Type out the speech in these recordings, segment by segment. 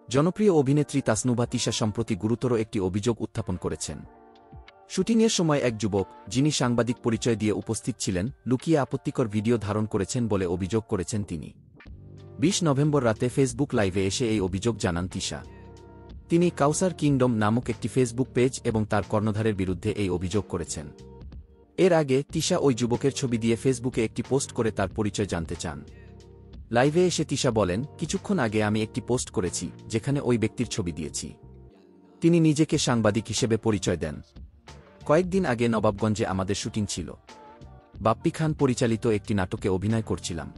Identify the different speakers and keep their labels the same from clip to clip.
Speaker 1: জনপ্রিয় অভিনেত্রী তাসনুভা তিশা সম্প্রতি গুরুতর একটি অভিযোগ উত্থাপন করেছেন। শুটিংয়ের সময় এক যুবক, যিনি সাংবাদিক পরিচয় দিয়ে উপস্থিত ছিলেন, লুকিয়ে আপত্তিকর ভিডিও ধারণ করেছেন বলে অভিযোগ করেছেন তিনি। ২০ নভেম্বর রাতে ফেসবুক লাইভে এসে এই অভিযোগ জানান তিশা। তিনি কাউসার কিংডম নামক একটি ফেসবুক পেজ এবং তার কর্ণধারের বিরুদ্ধে এই অভিযোগ করেছেন। এর আগে তিশা ওই যুবকের ছবি দিয়ে ফেসবুকে একটি পোস্ট করে তার পরিচয় জানতে চান। লাইভে এসে তিশা বলেন, কিছুক্ষণ আগে আমি একটি পোস্ট করেছি যেখানে ওই ব্যক্তির ছবি দিয়েছি। তিনি নিজেকে সাংবাদিক হিসেবে পরিচয় দেন। কয়েকদিন আগে নবাবগঞ্জে আমাদের শুটিং ছিল। বাপ্পি খান পরিচালিত একটি নাটকে অভিনয় করছিলাম।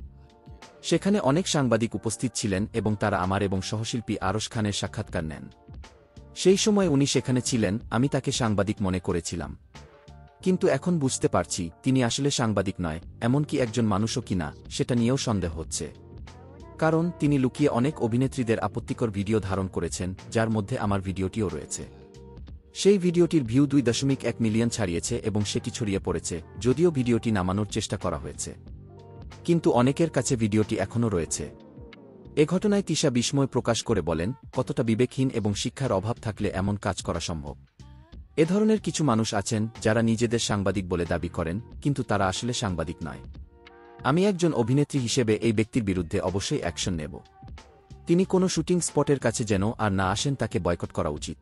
Speaker 1: সেখানে অনেক সাংবাদিক উপস্থিত ছিলেন এবং তারা আমার এবং সহশিল্পী আরশ খানের সাক্ষাৎকার নেন। সেই সময় উনি সেখানে ছিলেন, আমি তাকে সাংবাদিক মনে করেছিলাম। কিন্তু এখন বুঝতে পারছি তিনি আসলে সাংবাদিক নয়, এমনকি একজন মানুষও কিনা সেটা নিয়েও সন্দেহ হচ্ছে। কারণ তিনি লুকিয়ে অনেক অভিনেত্রীদের আপত্তিকর ভিডিও ধারণ করেছেন, যার মধ্যে আমার ভিডিওটিও রয়েছে। সেই ভিডিওটির ভিউ 2.1 মিলিয়ন ছাড়িয়েছে এবং সেটি ছড়িয়ে পড়েছে, যদিও ভিডিওটি নামানোর চেষ্টা করা হয়েছে। কিন্তু অনেকের কাছে ভিডিওটি এখনও রয়েছে। এ ঘটনায় তিশা বিস্ময় প্রকাশ করে বলেন, কতটা বিবেকহীন এবং শিক্ষার অভাব থাকলে এমন কাজ করা সম্ভব। এ ধরনের কিছু মানুষ আছেন যারা নিজেদের সাংবাদিক বলে দাবি করেন, কিন্তু তারা আসলে সাংবাদিক নয়। আমি একজন অভিনেত্রী হিসেবে এই ব্যক্তির বিরুদ্ধে অবশ্যই অ্যাকশন নেব। তিনি কোনো শুটিং স্পটের কাছে যেন আর না আসেন, তাকে বয়কট করা উচিত।